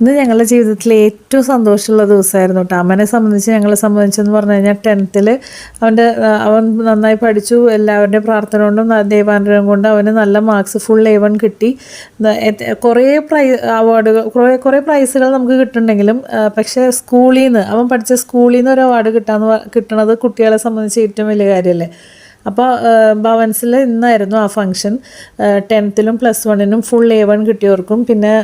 ഇന്ന് ഞങ്ങളുടെ ജീവിതത്തിലെ ഏറ്റവും സന്തോഷമുള്ള ദിവസമായിരുന്നു കേട്ടോ. അമ്മനെ സംബന്ധിച്ച് ഞങ്ങളെ സംബന്ധിച്ചെന്ന് പറഞ്ഞു കഴിഞ്ഞാൽ 10th അവൻ നന്നായി പഠിച്ചു. എല്ലാവരുടെയും പ്രാർത്ഥന കൊണ്ടും ദൈവാനുഗ്രഹം കൊണ്ടും അവന് നല്ല മാർക്സ് ഫുൾ A1 കിട്ടി. കുറേ അവാർഡുകൾ കുറേ പ്രൈസുകൾ നമുക്ക് കിട്ടുന്നുണ്ടെങ്കിലും പക്ഷേ സ്കൂളിൽ നിന്ന് അവൻ പഠിച്ച സ്കൂളിൽ നിന്ന് ഒരു അവാർഡ് കിട്ടണത് കുട്ടികളെ സംബന്ധിച്ച് ഏറ്റവും വലിയ കാര്യമല്ലേ. അപ്പോൾ ഭവൻസിൽ ഇന്നായിരുന്നു ആ ഫംഗ്ഷൻ. 10th +1 ഫുൾ A1 കിട്ടിയവർക്കും പിന്നെ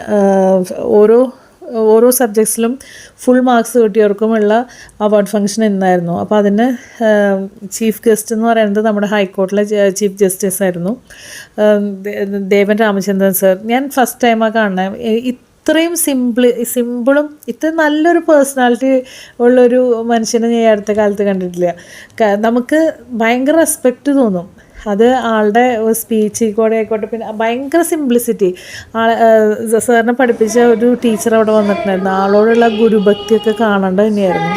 ഓരോ സബ്ജക്ട്സിലും ഫുൾ മാർക്സ് കിട്ടിയവർക്കുമുള്ള അവാർഡ് ഫംഗ്ഷൻ ഇന്നായിരുന്നു. അപ്പോൾ അതിന് ചീഫ് ഗസ്റ്റ് എന്ന് പറയുന്നത് നമ്മുടെ ഹൈക്കോടതിയിലെ ചീഫ് ജസ്റ്റിസ് ആയിരുന്നു, ദേവൻ രാമചന്ദ്രൻ സർ. ഞാൻ ഫസ്റ്റ് ടൈമാണ് കാണുന്നത്. ഇത്രയും സിമ്പിളും ഇത്രയും നല്ലൊരു പേഴ്സണാലിറ്റി ഉള്ളൊരു മനുഷ്യനെ ഞാൻ അടുത്ത കാലത്ത് കണ്ടിട്ടില്ല. നമുക്ക് ഭയങ്കര റെസ്പെക്റ്റ് തോന്നും. അത് ആളുടെ സ്പീച്ച് കൂടെ ആയിക്കോട്ടെ, പിന്നെ ഭയങ്കര സിംപ്ലിസിറ്റി. സാറിനെ പഠിപ്പിച്ച ഒരു ടീച്ചർ അവിടെ വന്നിട്ടുണ്ടായിരുന്നു. ആളോടുള്ള ഗുരുഭക്തിയൊക്കെ കാണേണ്ടത് തന്നെയായിരുന്നു.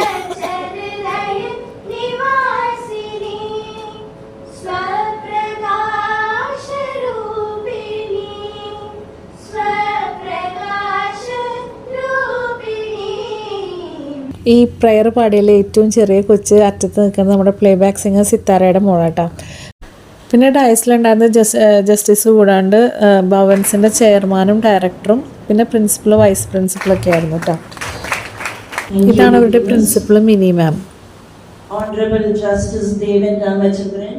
ഈ പ്രെയർ പാടിയിലെ ഏറ്റവും ചെറിയ കൊച്ച് അറ്റത്ത് നിൽക്കുന്നത് നമ്മുടെ പ്ലേബാക്ക് സിംഗർ സിത്താരയുടെ മോളാട്ടാ. പിന്നെ ഡയസിലുണ്ടായിരുന്ന ജസ്റ്റിസ് കൂടാണ്ട് ഭവൻസിൻ്റെ ചെയർമാനും ഡയറക്ടറും പിന്നെ പ്രിൻസിപ്പളും വൈസ് പ്രിൻസിപ്പളൊക്കെ ആയിരുന്നു കേട്ടോ. ഇതാണ് അവരുടെ principal mini ma'am. Honorable Justice Devan Ramachandran,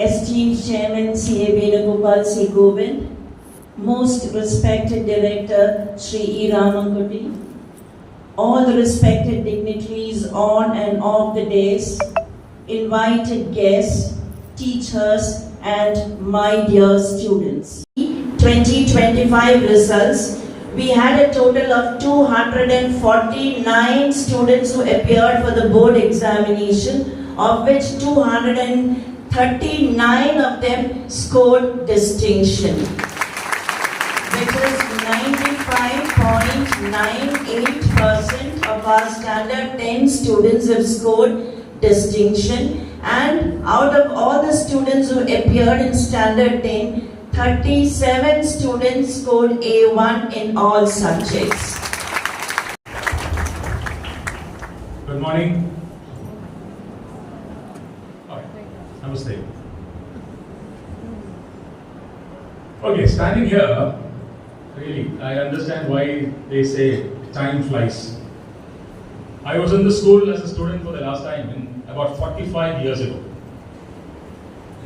esteemed Chairman C.A. Venugopal C. Govind, most respected Director Sri E. Ramankuti, all the respected dignitaries on and off the dais, invited guests, teachers and my dear students. 2025 results, we had a total of 249 students who appeared for the board examination, of which 239 of them scored distinction, which is 95.98% of our standard 10 students have scored distinction. And out of all the students who appeared in standard 10, 37 students scored A1 in all subjects. Good morning. Namaste. Okay, standing here, really, I understand why they say time flies. I was in the school as a student for the last time about 45 years ago.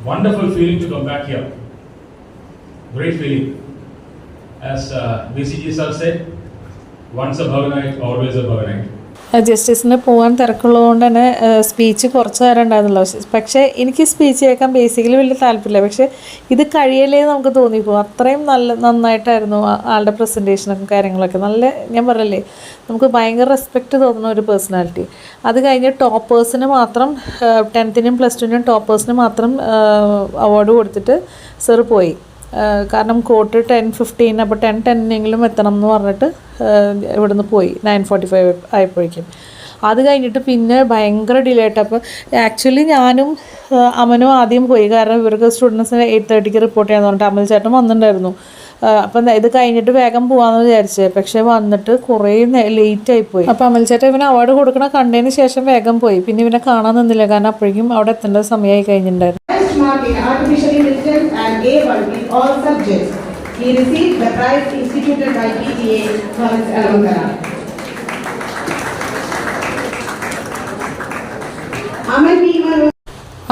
Wonderful feeling to come back here. Great feeling. As BCG sir said, once a Bhavanite, always a Bhavanite. ജസ്റ്റിസിന് പോകാൻ തിരക്കുള്ളതുകൊണ്ട് തന്നെ speech കുറച്ച് നേരം ഉണ്ടായിരുന്നല്ലോ. പക്ഷേ എനിക്ക് speech കേൾക്കാൻ basically വലിയ താല്പര്യമില്ല. പക്ഷേ ഇത് കഴിയലേ നമുക്ക് തോന്നിപ്പോകും. അത്രയും നന്നായിട്ടായിരുന്നു ആളുടെ പ്രസൻറ്റേഷനൊക്കെ കാര്യങ്ങളൊക്കെ. ഞാൻ പറയല്ലേ, നമുക്ക് ഭയങ്കര റെസ്പെക്റ്റ് തോന്നുന്ന ഒരു പേഴ്സണാലിറ്റി. അത് കഴിഞ്ഞ് ടോപ്പേഴ്സിന് മാത്രം 10th +2 ടോപ്പേഴ്സിന് മാത്രം അവാർഡ് കൊടുത്തിട്ട് സർ പോയി. കാരണം കോട്ട് 10:15, അപ്പോൾ 10:10 എത്തണം എന്ന് പറഞ്ഞിട്ട് ഇവിടുന്ന് പോയി 9:45 ആയപ്പോഴേക്കും. അത് കഴിഞ്ഞിട്ട് പിന്നെ ഭയങ്കര ഡിലേ ആയിട്ട്. അപ്പോൾ ആക്ച്വലി ഞാനും അമനും ആദ്യം പോയി. കാരണം ഇവർക്ക് സ്റ്റുഡൻസിന് 8:30 റിപ്പോർട്ട് ചെയ്യാന്ന് പറഞ്ഞിട്ട് അമൽ ചേട്ടൻ വന്നിട്ടുണ്ടായിരുന്നു. അപ്പം ഇത് കഴിഞ്ഞിട്ട് വേഗം പോകാമെന്ന് വിചാരിച്ചത്. പക്ഷേ വന്നിട്ട് കുറേ ലേറ്റായിപ്പോയി. അപ്പോൾ അമൽ ചേട്ടൻ ഇവന് അവാർഡ് കൊടുക്കണ കണ്ടതിന് ശേഷം വേഗം പോയി. പിന്നെ ഇവനെ കാണാൻ നിന്നില്ല, കാരണം അപ്പോഴേക്കും അവിടെ എത്തേണ്ട സമയമായി കഴിഞ്ഞിട്ടുണ്ടായിരുന്നു. In artificial intelligence and A1 in all subjects. He received the prize instituted by PTA College Alankara.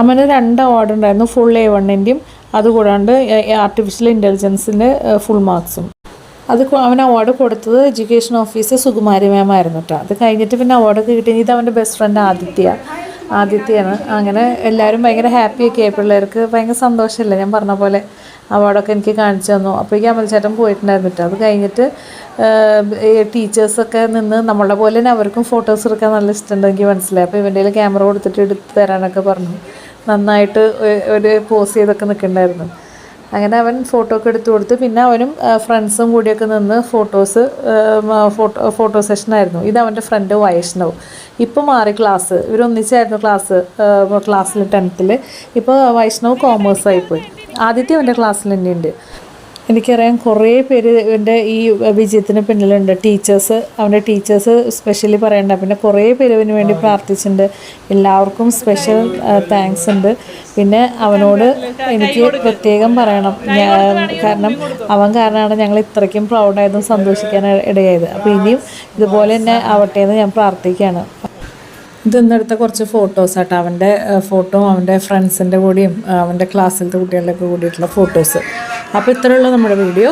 Aman 2 award ഉണ്ടായിരുന്നു, ഫുൾ A1-ൻ്റെയും അതുകൂടാണ്ട് ആർട്ടിഫിഷ്യൽ ഇൻ്റലിജൻസിൻ്റെ ഫുൾ മാർക്സും. അവന് അവാർഡ് കൊടുത്തത് എഡ്യൂക്കേഷൻ ഓഫീസർ സുകുമാരി മാം ആയിരുന്നു കേട്ടോ. അത് കഴിഞ്ഞിട്ട് പിന്നെ അവാർഡൊക്കെ കിട്ടി. ഇത് അവൻ്റെ ബെസ്റ്റ് ഫ്രണ്ട് ആദിത്യയാണ്. അങ്ങനെ എല്ലാവരും ഭയങ്കര ഹാപ്പിയൊക്കെ ആയി. പിള്ളേർക്ക് ഭയങ്കര സന്തോഷമല്ലേ, ഞാൻ പറഞ്ഞ പോലെ അവാർഡൊക്കെ എനിക്ക് കാണിച്ചു തന്നു. അപ്പോഴേക്കും അമൽ ചേട്ടൻ പോയിട്ടുണ്ടായിരുന്നു കേട്ടോ. അത് കഴിഞ്ഞിട്ട് ടീച്ചേഴ്സൊക്കെ നിന്ന് നമ്മളെ പോലെ തന്നെ അവർക്കും ഫോട്ടോസ് എടുക്കാൻ നല്ല ഇഷ്ടമുണ്ട്, എനിക്ക് മനസ്സിലായി. അപ്പോൾ ഇവൻ്റെ കയ്യിൽ ക്യാമറ കൊടുത്തിട്ട് എടുത്ത് തരാനൊക്കെ പറഞ്ഞു. നന്നായിട്ട് ഒരു പോസ് ചെയ്തൊക്കെ നിൽക്കുന്നുണ്ടായിരുന്നു. അങ്ങനെ അവൻ ഫോട്ടോ ഒക്കെ എടുത്തു കൊടുത്ത് പിന്നെ അവനും ഫ്രണ്ട്സും കൂടിയൊക്കെ നിന്ന് ഫോട്ടോ സെഷനായിരുന്നു. ഇത് അവൻ്റെ ഫ്രണ്ട് വൈഷ്ണവ്. ഇപ്പോൾ മാറി ക്ലാസ്, ഇവരൊന്നിച്ചായിരുന്നു ക്ലാസ്സിൽ 10th. ഇപ്പോൾ വൈഷ്ണവ് കോമേഴ്സായിപ്പോയി. ആദ്യത്തെ അവൻ്റെ ക്ലാസ്സിൽ തന്നെയുണ്ട്. എനിക്കറിയാം കുറേ പേര് ഇവൻ്റെ ഈ വിജയത്തിന് പിന്നിലുണ്ട്. അവൻ്റെ ടീച്ചേഴ്സ് സ്പെഷ്യലി പറയണ്ട. പിന്നെ കുറേ പേര് അവന് വേണ്ടി പ്രാർത്ഥിച്ചിട്ടുണ്ട്. എല്ലാവർക്കും സ്പെഷ്യൽ താങ്ക്സ് ഉണ്ട്. പിന്നെ അവനോട് എനിക്ക് പ്രത്യേകം പറയണം, കാരണം അവൻ കാരണമാണ് ഞങ്ങൾ ഇത്രയ്ക്കും പ്രൗഡായതും സന്തോഷിക്കാൻ ഇടയായത്. അപ്പോൾ ഇനിയും ഇതുപോലെ തന്നെ ആവട്ടെ എന്ന് ഞാൻ പ്രാർത്ഥിക്കുകയാണ്. ഇതെന്നെടുത്ത കുറച്ച് ഫോട്ടോസാട്ടോ, അവൻ്റെ ഫോട്ടോയും അവൻ്റെ ഫ്രണ്ട്സിൻ്റെ കൂടെയും അവൻ്റെ ക്ലാസ്സിലത്തെ കുട്ടികളുടെയൊക്കെ കൂടിയിട്ടുള്ള ഫോട്ടോസ്. അപ്പോൾ ഇത്രയുള്ള നമ്മുടെ വീഡിയോ.